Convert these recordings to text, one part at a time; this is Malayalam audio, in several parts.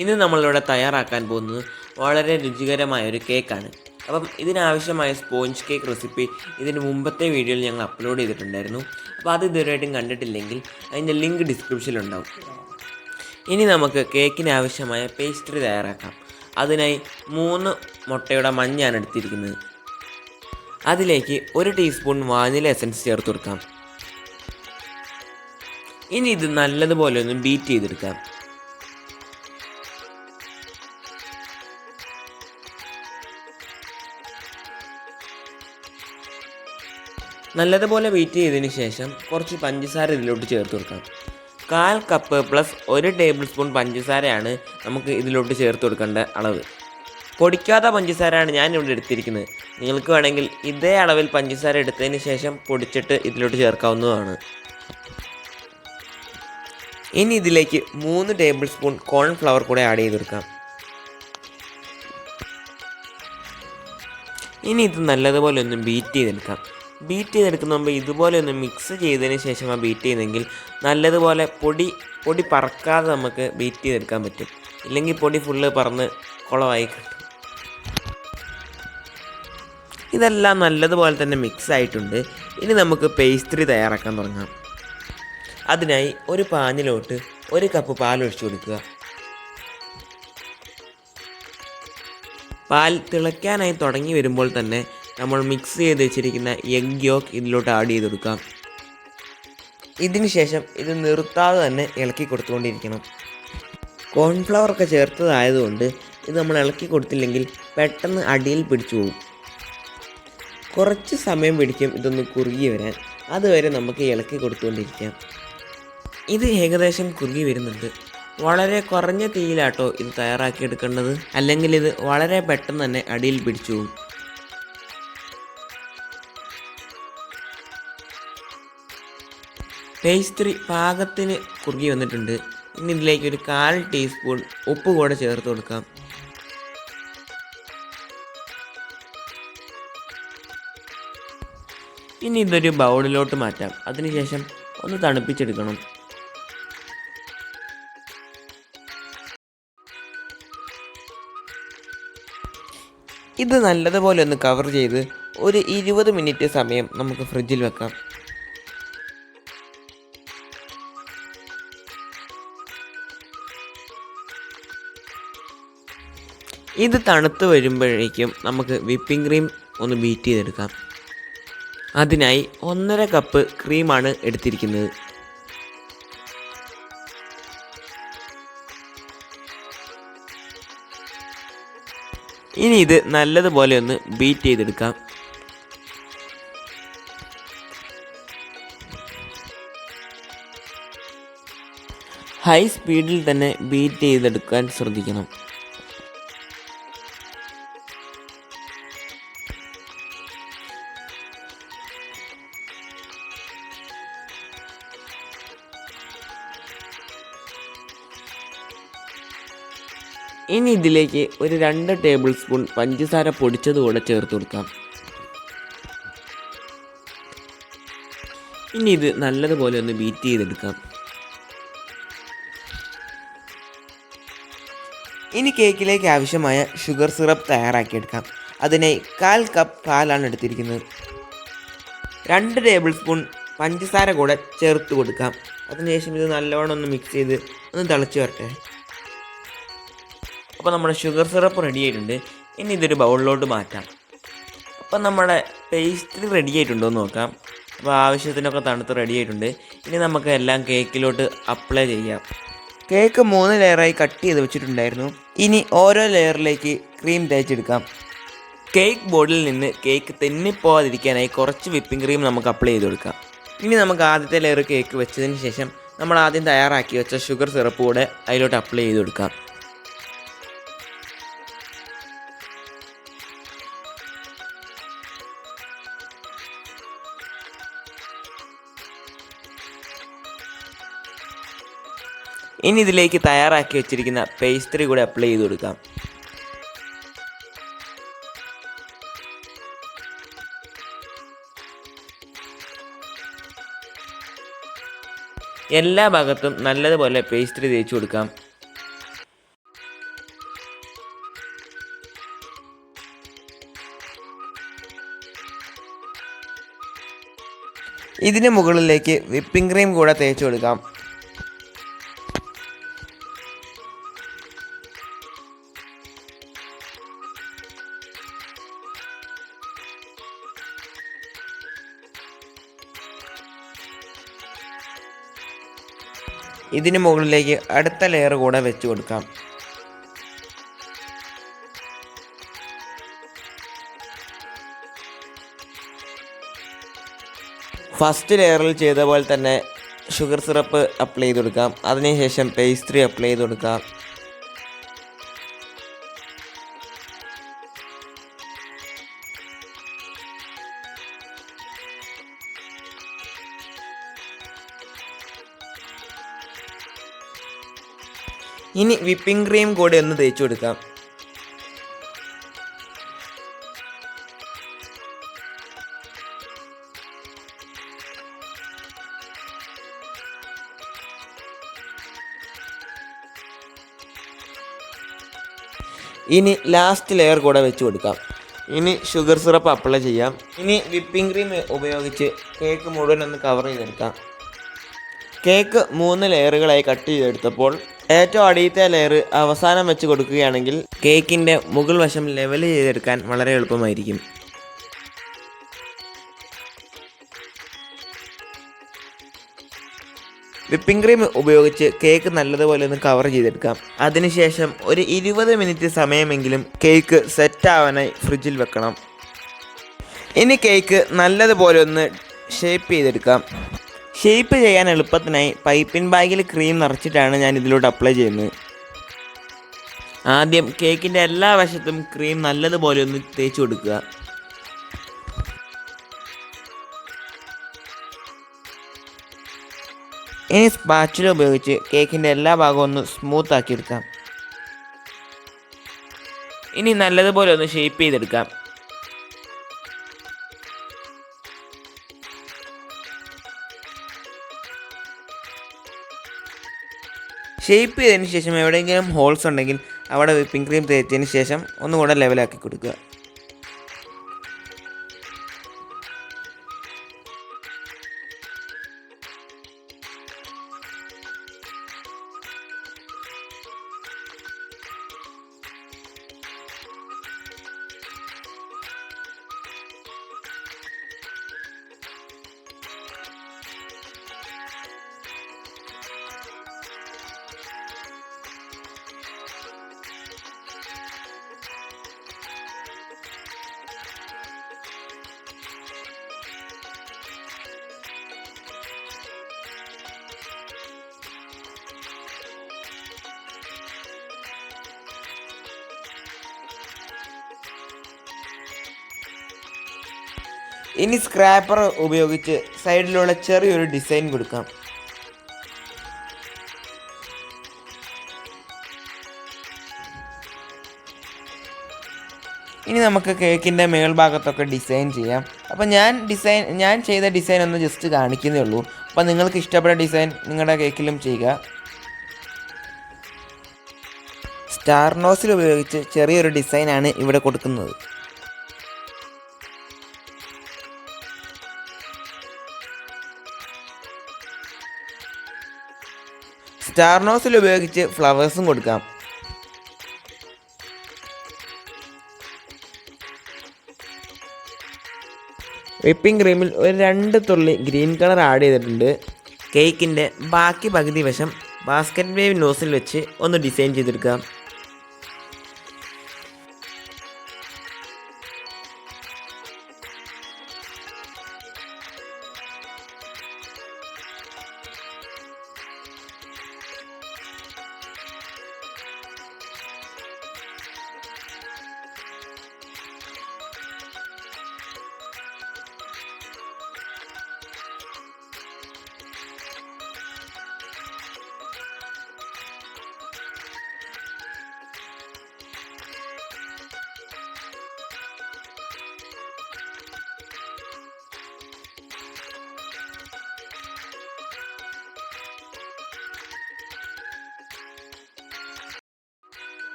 ഇന്ന് നമ്മളിവിടെ തയ്യാറാക്കാൻ പോകുന്നത് വളരെ രുചികരമായ ഒരു കേക്കാണ്. അപ്പം ഇതിനാവശ്യമായ സ്പോഞ്ച് കേക്ക് റെസിപ്പി ഇതിന് മുമ്പത്തെ വീഡിയോയിൽ ഞങ്ങൾ അപ്ലോഡ് ചെയ്തിട്ടുണ്ടായിരുന്നു. അപ്പോൾ അത് ഇതുവരെയായിട്ടും കണ്ടിട്ടില്ലെങ്കിൽ അതിൻ്റെ ലിങ്ക് ഡിസ്ക്രിപ്ഷനിലുണ്ടാവും. ഇനി നമുക്ക് കേക്കിന് ആവശ്യമായ പേസ്ട്രി തയ്യാറാക്കാം. അതിനായി 3 മുട്ടയുടെ മഞ്ഞയാണ് എടുത്തിരിക്കുന്നത്. അതിലേക്ക് 1 ടീസ്പൂൺ വാനില എസൻസ് ചേർത്ത് കൊടുക്കാം. ഇനി ഇത് നല്ലതുപോലെ ഒന്ന് ബീറ്റ് ചെയ്തെടുക്കാം. നല്ലതുപോലെ ബീറ്റ് ചെയ്തതിന് ശേഷം കുറച്ച് പഞ്ചസാര ഇതിലോട്ട് ചേർത്ത് കൊടുക്കാം. 1/4 കപ്പ് പ്ലസ് 1 ടേബിൾ സ്പൂൺ പഞ്ചസാരയാണ് നമുക്ക് ഇതിലോട്ട് ചേർത്ത് കൊടുക്കേണ്ട അളവ്. പൊടിക്കാത്ത പഞ്ചസാരയാണ് ഞാനിവിടെ എടുത്തിരിക്കുന്നത്. നിങ്ങൾക്ക് വേണമെങ്കിൽ ഇതേ അളവിൽ പഞ്ചസാര എടുത്തതിന് ശേഷം പൊടിച്ചിട്ട് ഇതിലോട്ട് ചേർക്കാവുന്നതാണ്. ഇനി ഇതിലേക്ക് 3 ടേബിൾ സ്പൂൺ കോൺഫ്ലവർ കൂടെ ആഡ് ചെയ്ത് കൊടുക്കാം. ഇനി ഇത് നല്ലതുപോലെ ഒന്ന് ബീറ്റ് ചെയ്തെടുക്കാം. ബീറ്റ് ചെയ്തെടുക്കുന്ന മുമ്പ് ഇതുപോലെ ഒന്ന് മിക്സ് ചെയ്തതിന് ശേഷമാണ് ബീറ്റ് ചെയ്യുന്നതെങ്കിൽ നല്ലതുപോലെ പൊടി പറക്കാതെ നമുക്ക് ബീറ്റ് ചെയ്തെടുക്കാൻ പറ്റും. ഇല്ലെങ്കിൽ പൊടി ഫുള്ള് പറന്ന് കുളമായി കിട്ടും. ഇതെല്ലാം നല്ലതുപോലെ തന്നെ മിക്സ് ആയിട്ടുണ്ട്. ഇനി നമുക്ക് പേസ്ട്രി തയ്യാറാക്കാൻ തുടങ്ങാം. അതിനായി ഒരു പാനിലോട്ട് 1 കപ്പ് പാൽ ഒഴിച്ചു കൊടുക്കുക. പാൽ തിളയ്ക്കാനായി തുടങ്ങി വരുമ്പോൾ തന്നെ നമ്മൾ മിക്സ് ചെയ്ത് വെച്ചിരിക്കുന്ന എഗ് യോക്ക് ഇതിലോട്ട് ആഡ് ചെയ്ത് കൊടുക്കാം. ഇതിന് ശേഷം ഇത് നിർത്താതെ തന്നെ ഇളക്കി കൊടുത്തുകൊണ്ടിരിക്കണം. കോൺഫ്ലവർ ഒക്കെ ചേർത്തതായതുകൊണ്ട് ഇത് നമ്മൾ ഇളക്കി കൊടുത്തില്ലെങ്കിൽ പെട്ടെന്ന് അടിയിൽ പിടിച്ചു പോകും. കുറച്ച് സമയം പിടിക്കും ഇതൊന്ന് കുറുകി വരാൻ. അതുവരെ നമുക്ക് ഇളക്കി കൊടുത്തുകൊണ്ടിരിക്കാം. ഇത് ഏകദേശം കുറുകി വരുന്നുണ്ട്. വളരെ കുറഞ്ഞ തീയിലാട്ടോ ഇത് തയ്യാറാക്കിയെടുക്കേണ്ടത്, അല്ലെങ്കിൽ ഇത് വളരെ പെട്ടെന്ന് തന്നെ അടിയിൽ പിടിച്ചു പോകും. പേസ്ട്രി പാകത്തിന് കുറുകി വന്നിട്ടുണ്ട്. ഇനി ഇതിലേക്ക് ഒരു 1/4 ടീസ്പൂൺ ഉപ്പ് കൂടെ ചേർത്ത് കൊടുക്കാം. ഇനി ഇതൊരു ബൗളിലോട്ട് മാറ്റാം. അതിനുശേഷം ഒന്ന് തണുപ്പിച്ചെടുക്കണം. ഇത് നല്ലതുപോലെ ഒന്ന് കവർ ചെയ്ത് ഒരു 20 മിനിറ്റ് സമയം നമുക്ക് ഫ്രിഡ്ജിൽ വെക്കാം. ഇത് തണുത്ത് വരുമ്പോഴേക്കും നമുക്ക് വിപ്പിംഗ് ക്രീം ഒന്ന് ബീറ്റ് ചെയ്തെടുക്കാം. അതിനായി 1/2 കപ്പ് ക്രീമാണ് എടുത്തിരിക്കുന്നത്. ഇനി ഇത് നല്ലതുപോലെ ഒന്ന് ബീറ്റ് ചെയ്തെടുക്കാം. ഹൈ സ്പീഡിൽ തന്നെ ബീറ്റ് ചെയ്തെടുക്കാൻ ശ്രദ്ധിക്കണം. ഇനി ഇതിലേക്ക് ഒരു 2 ടേബിൾ സ്പൂൺ പഞ്ചസാര പൊടിച്ചതുകൂടെ ചേർത്ത് കൊടുക്കാം. ഇനി ഇത് നല്ലതുപോലെ ഒന്ന് ബീറ്റ് ചെയ്തെടുക്കാം. ഇനി കേക്കിലേക്ക് ആവശ്യമായ ഷുഗർ സിറപ്പ് തയ്യാറാക്കിയെടുക്കാം. അതിനായി 1/4 കപ്പ് പാലാണ് എടുത്തിരിക്കുന്നത്. 2 ടേബിൾ സ്പൂൺ പഞ്ചസാര കൂടെ ചേർത്ത് കൊടുക്കാം. അതിനുശേഷം ഇത് നല്ലവണ്ണം ഒന്ന് മിക്സ് ചെയ്ത് ഒന്ന് തിളച്ച് വരട്ടെ. അപ്പോൾ നമ്മുടെ ഷുഗർ സിറപ്പ് റെഡി ആയിട്ടുണ്ട്. ഇനി ഇതൊരു ബൗളിലോട്ട് മാറ്റാം. അപ്പം നമ്മുടെ പേസ്ട്രി റെഡി ആയിട്ടുണ്ടോ എന്ന് നോക്കാം. അപ്പോൾ ആവശ്യത്തിനൊക്കെ തണുത്ത് റെഡി ആയിട്ടുണ്ട്. ഇനി നമുക്ക് എല്ലാം കേക്കിലോട്ട് അപ്ലൈ ചെയ്യാം. കേക്ക് 3 ലെയറായി കട്ട് ചെയ്ത് വെച്ചിട്ടുണ്ടായിരുന്നു. ഇനി ഓരോ ലെയറിലേക്ക് ക്രീം തേച്ചെടുക്കാം. കേക്ക് ബോർഡിൽ നിന്ന് കേക്ക് തെന്നിപ്പോവാതിരിക്കാനായി കുറച്ച് വിപ്പിംഗ് ക്രീം നമുക്ക് അപ്ലൈ ചെയ്ത് കൊടുക്കാം. ഇനി നമുക്ക് ആദ്യത്തെ ലെയർ കേക്ക് വെച്ചതിന് ശേഷം നമ്മൾ ആദ്യം തയ്യാറാക്കി വെച്ച ഷുഗർ സിറപ്പ് കൂടെ അതിലോട്ട് അപ്ലൈ ചെയ്ത് കൊടുക്കാം. ഇനി ഇതിലേക്ക് തയ്യാറാക്കി വെച്ചിരിക്കുന്ന പേസ്ട്രി കൂടെ അപ്ലൈ ചെയ്ത് കൊടുക്കാം. എല്ലാ ഭാഗത്തും നല്ലതുപോലെ പേസ്ട്രി തേച്ച് കൊടുക്കാം. ഇതിന് മുകളിലേക്ക് വിപ്പിംഗ് ക്രീം കൂടെ തേച്ച് കൊടുക്കാം. ഇതിന് മുകളിലേക്ക് അടുത്ത ലെയർ കൂടെ വെച്ച് കൊടുക്കാം. ഫസ്റ്റ് ലെയറിൽ ചെയ്ത പോലെ തന്നെ ഷുഗർ സിറപ്പ് അപ്ലൈ ചെയ്ത് കൊടുക്കാം. അതിനുശേഷം പേസ്ട്രി അപ്ലൈ ചെയ്ത് കൊടുക്കാം. ഇനി വിപ്പിംഗ് ക്രീം കൂടെ ഒന്ന് തേച്ച് കൊടുക്കാം. ഇനി ലാസ്റ്റ് ലെയർ കൂടെ വെച്ച് കൊടുക്കാം. ഇനി ഷുഗർ സിറപ്പ് അപ്ലൈ ചെയ്യാം. ഇനി വിപ്പിംഗ് ക്രീം ഉപയോഗിച്ച് കേക്ക് മുഴുവൻ ഒന്ന് കവർ ചെയ്തെടുക്കാം. കേക്ക് 3 ലെയറുകളായി കട്ട് ചെയ്തെടുത്തപ്പോൾ ഏറ്റവും അടിയത്തെ ലെയർ അവസാനം വെച്ച് കൊടുക്കുകയാണെങ്കിൽ കേക്കിൻ്റെ മുകൾ വശം ലെവൽ ചെയ്തെടുക്കാൻ വളരെ എളുപ്പമായിരിക്കും. വിപ്പിംഗ് ക്രീം ഉപയോഗിച്ച് കേക്ക് നല്ലതുപോലെ ഒന്ന് കവർ ചെയ്തെടുക്കാം. അതിനുശേഷം ഒരു 20 മിനിറ്റ് സമയമെങ്കിലും കേക്ക് സെറ്റ് ആവാനായി ഫ്രിഡ്ജിൽ വെക്കണം. ഇനി കേക്ക് നല്ലതുപോലെ ഒന്ന് ഷേപ്പ് ചെയ്തെടുക്കാം. ഷേപ്പ് ചെയ്യാൻ എളുപ്പത്തിനായി പൈപ്പിൻ ബാഗിൽ ക്രീം നിറച്ചിട്ടാണ് ഞാൻ ഇതിലോട്ട് അപ്ലൈ ചെയ്യുന്നത്. ആദ്യം കേക്കിൻ്റെ എല്ലാ വശത്തും ക്രീം നല്ലതുപോലെ ഒന്ന് തേച്ച് കൊടുക്കുക. ഇനി സ്പാച്ചുല ഉപയോഗിച്ച് കേക്കിൻ്റെ എല്ലാ ഭാഗവും ഒന്ന് സ്മൂത്ത് ആക്കിയെടുക്കാം. ഇനി നല്ലതുപോലെ ഒന്ന് ഷേപ്പ് ചെയ്തെടുക്കാം. ഷേപ്പ് ചെയ്തതിന് ശേഷം എവിടെയെങ്കിലും ഹോൾസ് ഉണ്ടെങ്കിൽ അവിടെ വിപ്പിംഗ് ക്രീം തേച്ചതിന് ശേഷം ഒന്നുകൂടെ ലെവലാക്കി കൊടുക്കുക. ഇനി സ്ക്രാപ്പർ ഉപയോഗിച്ച് സൈഡിലുള്ള ചെറിയൊരു ഡിസൈൻ കൊടുക്കാം. ഇനി നമുക്ക് കേക്കിൻ്റെ മേൽഭാഗത്തൊക്കെ ഡിസൈൻ ചെയ്യാം. അപ്പോൾ ഞാൻ ചെയ്ത ഡിസൈൻ ഒന്ന് ജസ്റ്റ് കാണിക്കുന്നേ ഉള്ളൂ. അപ്പോൾ നിങ്ങൾക്ക് ഇഷ്ടപ്പെട്ട ഡിസൈൻ നിങ്ങളുടെ കേക്കിലും ചെയ്യുക. സ്റ്റാർ നോസിൽ ഉപയോഗിച്ച് ചെറിയൊരു ഡിസൈനാണ് ഇവിടെ കൊടുക്കുന്നത്. സ്റ്റാർ നോസിൽ ഉപയോഗിച്ച് ഫ്ലവേഴ്സും കൊടുക്കാം. വിപ്പിംഗ് ക്രീമിൽ ഒരു 2 തുള്ളി ഗ്രീൻ കളർ ആഡ് ചെയ്തിട്ടുണ്ട്. കേക്കിൻ്റെ ബാക്കി പകുതി വശം ബാസ്ക്കറ്റ് വേവ് നോസിൽ വെച്ച് ഒന്ന് ഡിസൈൻ ചെയ്തെടുക്കാം.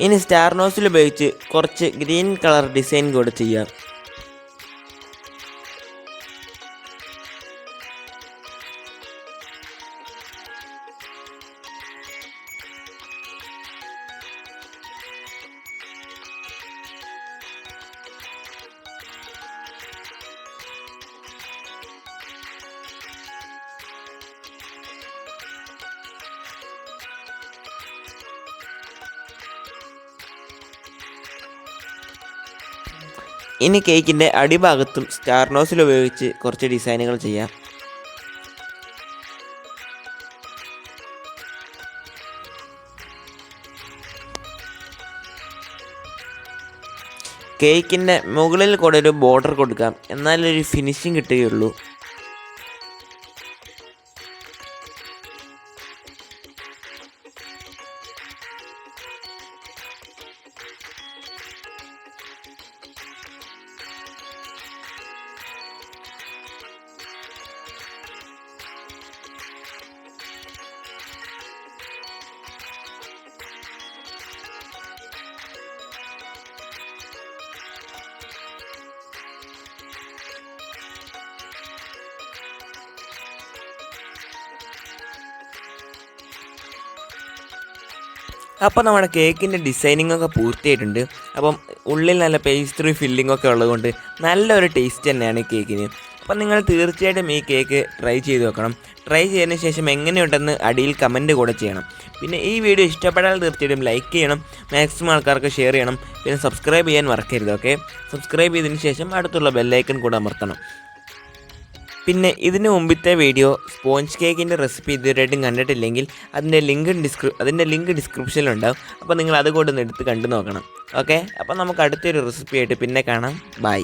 ഇനി സ്റ്റാർ നോസിൽ ഉപയോഗിച്ച് കുറച്ച് ഗ്രീൻ കളർ ഡിസൈൻ കൂടെ ചെയ്യാം. ഇനി കേക്കിൻ്റെ അടിഭാഗത്തും സ്റ്റാർ നോസിൽ ഉപയോഗിച്ച് കുറച്ച് ഡിസൈനുകൾ ചെയ്യാം. കേക്കിൻ്റെ മുകളിൽ കൂടെ ഒരു ബോർഡർ കൊടുക്കാം, എന്നാലൊരു ഫിനിഷിങ് കിട്ടുകയുള്ളൂ. അപ്പോൾ നമ്മുടെ കേക്കിൻ്റെ ഡിസൈനിങ്ങൊക്കെ പൂർത്തിയായിട്ടുണ്ട്. അപ്പം ഉള്ളിൽ നല്ല പേസ്ട്രി ഫില്ലിങ്ങൊക്കെ ഉള്ളതുകൊണ്ട് നല്ലൊരു ടേസ്റ്റ് തന്നെയാണ് ഈ കേക്കിന്. അപ്പം നിങ്ങൾ തീർച്ചയായിട്ടും ഈ കേക്ക് ട്രൈ ചെയ്ത് നോക്കണം. ട്രൈ ചെയ്തതിന് ശേഷം എങ്ങനെയുണ്ടെന്ന് അടിയിൽ കമൻറ്റ് കൂടെ ചെയ്യണം. പിന്നെ ഈ വീഡിയോ ഇഷ്ടപ്പെട്ടാൽ തീർച്ചയായിട്ടും ലൈക്ക് ചെയ്യണം, മാക്സിമം ആൾക്കാർക്ക് ഷെയർ ചെയ്യണം. പിന്നെ സബ്സ്ക്രൈബ് ചെയ്യാൻ മറക്കരുത്. ഓക്കെ, സബ്സ്ക്രൈബ് ചെയ്തതിന് ശേഷം അടുത്തുള്ള ബെല്ലൈക്കൺ കൂടെ അമർത്തണം. പിന്നെ ഇതിന് മുമ്പത്തെ വീഡിയോ സ്പോഞ്ച് കേക്കിൻ്റെ റെസിപ്പി ഇതുവരെയായിട്ടും കണ്ടിട്ടില്ലെങ്കിൽ അതിൻ്റെ ലിങ്ക് ഡിസ്ക്രിപ്ഷനിലുണ്ടാവും. അപ്പോൾ നിങ്ങൾ അതുകൊണ്ട് ഒന്ന് എടുത്ത് കണ്ടു നോക്കണം. ഓക്കെ, അപ്പോൾ നമുക്ക് അടുത്തൊരു റെസിപ്പി ആയിട്ട് പിന്നെ കാണാം. ബൈ.